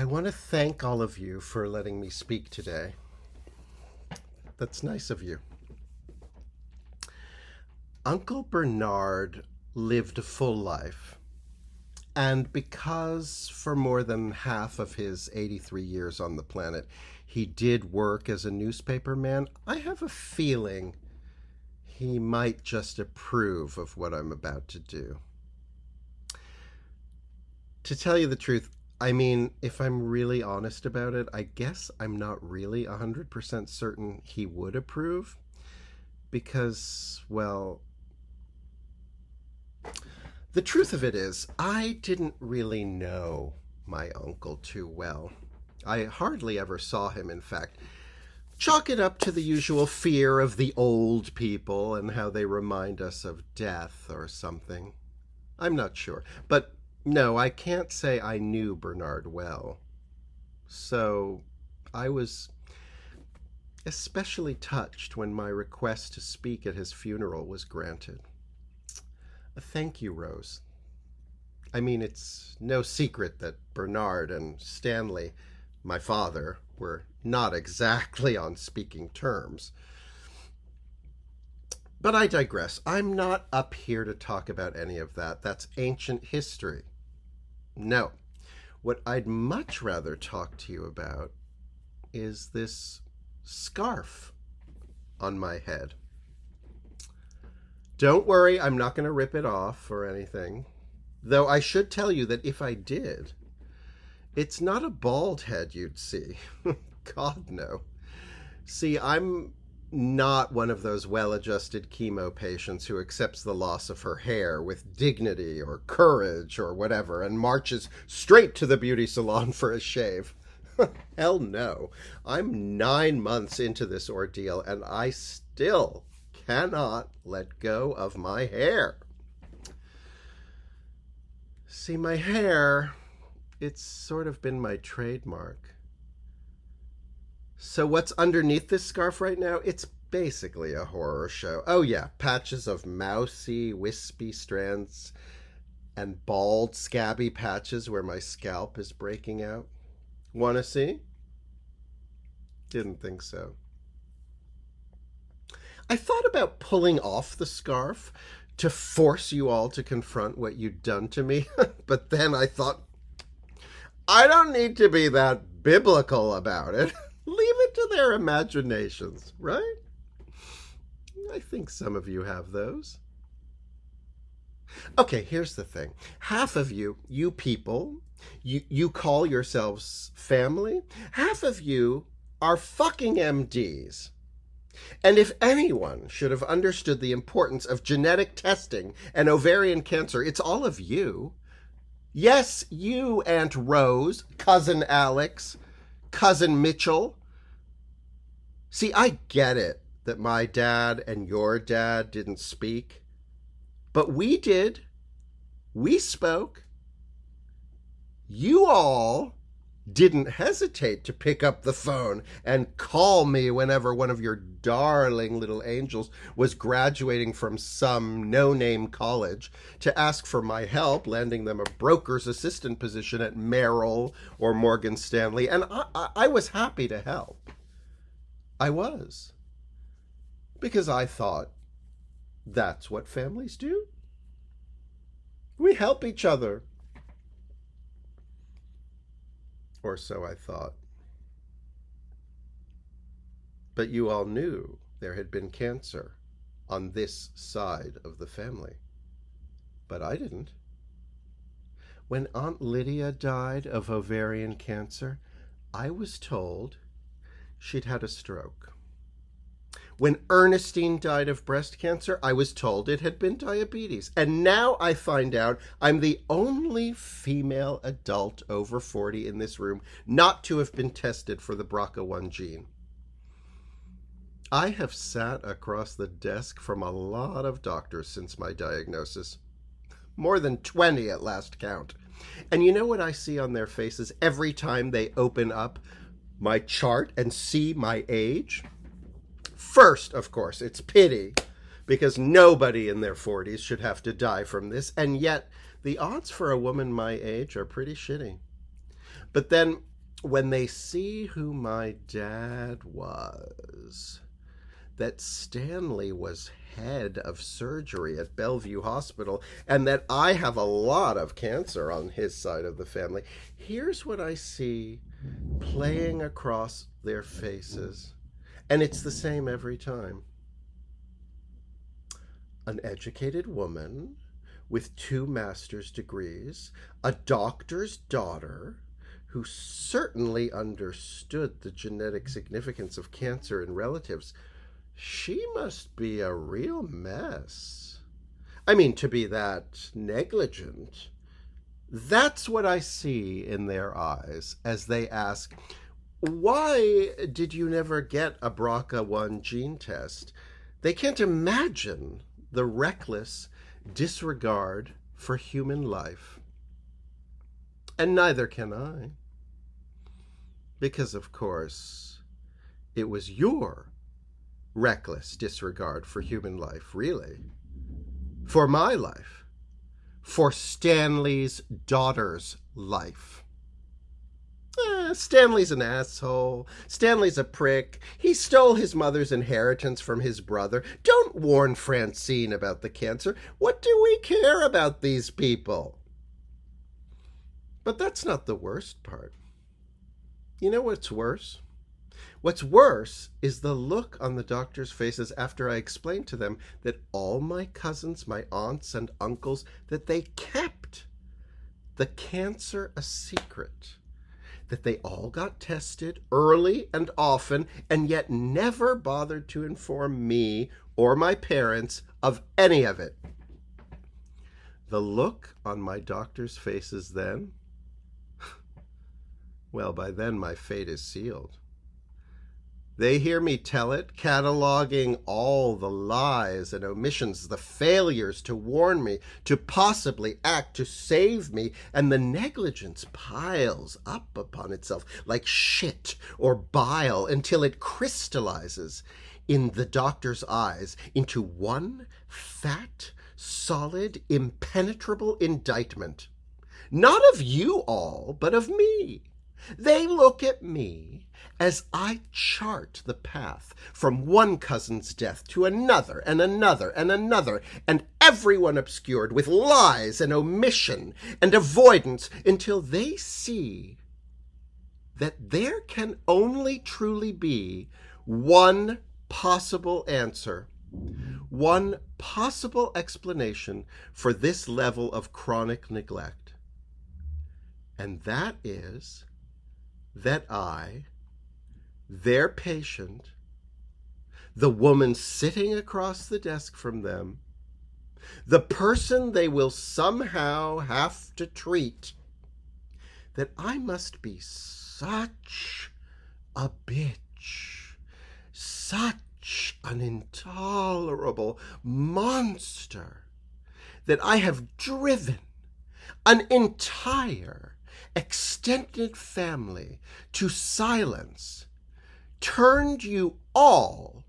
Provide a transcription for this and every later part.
I want to thank all of you for letting me speak today. That's nice of you. Uncle Bernard lived a full life. And because for more than half of his 83 years on the planet, he did work as a newspaperman, I have a feeling he might just approve of what I'm about to do. To tell you the truth, I mean, if I'm really honest about it, I guess I'm not really 100% certain he would approve because, well, the truth of it is, I didn't really know my uncle too well. I hardly ever saw him, in fact. Chalk it up to the usual fear of the old people and how they remind us of death or something. I'm not sure. But no, I can't say I knew Bernard well. So I was especially touched when my request to speak at his funeral was granted. Thank you, Rose. I mean, it's no secret that Bernard and Stanley, my father, were not exactly on speaking terms. But I digress. I'm not up here to talk about any of that. That's ancient history. No. What I'd much rather talk to you about is this scarf on my head. Don't worry, I'm not going to rip it off or anything. Though I should tell you that if I did, it's not a bald head you'd see. God, no. See, I'm not one of those well-adjusted chemo patients who accepts the loss of her hair with dignity or courage or whatever and marches straight to the beauty salon for a shave. Hell no. I'm 9 months into this ordeal and I still cannot let go of my hair. See, my hair, it's sort of been my trademark. So what's underneath this scarf right now? It's basically a horror show. Oh yeah, patches of mousy, wispy strands and bald, scabby patches where my scalp is breaking out. Want to see? Didn't think so. I thought about pulling off the scarf to force you all to confront what you'd done to me, but then I thought, I don't need to be that biblical about it. Leave it to their imaginations, right? I think some of you have those. Okay, here's the thing. Half of you people, you call yourselves family. Half of you are fucking MDs. And if anyone should have understood the importance of genetic testing and ovarian cancer, it's all of you. Yes, you, Aunt Rose, Cousin Alex, Cousin Mitchell. See, I get it that my dad and your dad didn't speak, but we did. We spoke. You all didn't hesitate to pick up the phone and call me whenever one of your darling little angels was graduating from some no-name college to ask for my help, landing them a broker's assistant position at Merrill or Morgan Stanley, and I was happy to help. I was. Because I thought that's what families do. We help each other. Or so I thought. But you all knew there had been cancer on this side of the family. But I didn't. When Aunt Lydia died of ovarian cancer, I was told she'd had a stroke. When Ernestine died of breast cancer, I was told it had been diabetes. And now I find out I'm the only female adult over 40 in this room not to have been tested for the BRCA1 gene. I have sat across the desk from a lot of doctors since my diagnosis. More than 20 at last count. And you know what I see on their faces every time they open up my chart and see my age? First, of course, it's pity, because nobody in their 40s should have to die from this, and yet the odds for a woman my age are pretty shitty. But then when they see who my dad was, that Stanley was head of surgery at Bellevue Hospital, and that I have a lot of cancer on his side of the family, here's what I see playing across their faces. And it's the same every time. An educated woman with 2 master's degrees, a doctor's daughter who certainly understood the genetic significance of cancer in relatives. She must be a real mess. I mean, to be that negligent. That's what I see in their eyes as they ask, why did you never get a BRCA1 gene test? They can't imagine the reckless disregard for human life. And neither can I. Because, of course, it was your reckless disregard for human life, really. For my life. For Stanley's daughter's life. Stanley's an asshole. Stanley's a prick. He stole his mother's inheritance from his brother. Don't warn Francine about the cancer. What do we care about these people? But that's not the worst part. You know what's worse? What's worse is the look on the doctors' faces after I explained to them that all my cousins, my aunts and uncles, that they kept the cancer a secret. That they all got tested early and often, and yet never bothered to inform me or my parents of any of it. The look on my doctors' faces then, well, by then my fate is sealed. They hear me tell it, cataloging all the lies and omissions, the failures to warn me, to possibly act, to save me, and the negligence piles up upon itself like shit or bile until it crystallizes in the doctor's eyes into one fat, solid, impenetrable indictment. Not of you all, but of me. They look at me as I chart the path from one cousin's death to another and another and another, and everyone obscured with lies and omission and avoidance until they see that there can only truly be one possible answer, one possible explanation for this level of chronic neglect. And that is that I, their patient, the woman sitting across the desk from them, the person they will somehow have to treat, that I must be such a bitch, such an intolerable monster, that I have driven an entire extended family to silence, turned you all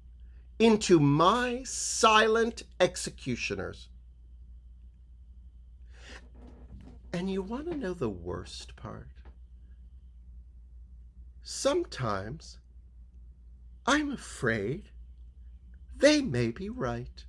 into my silent executioners. And you want to know the worst part? Sometimes I'm afraid they may be right.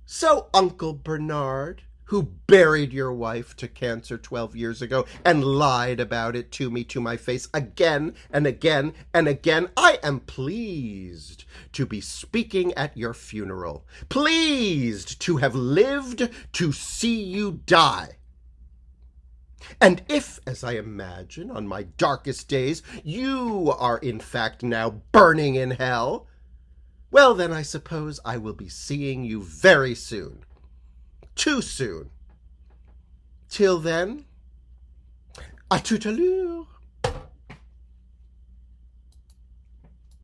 So, Uncle Bernard, who buried your wife to cancer 12 years ago and lied about it to me to my face again and again and again, I am pleased to be speaking at your funeral, pleased to have lived to see you die. And if, as I imagine on my darkest days, you are in fact now burning in hell, well, then I suppose I will be seeing you very soon. Too soon. Till then, à tout à l'heure.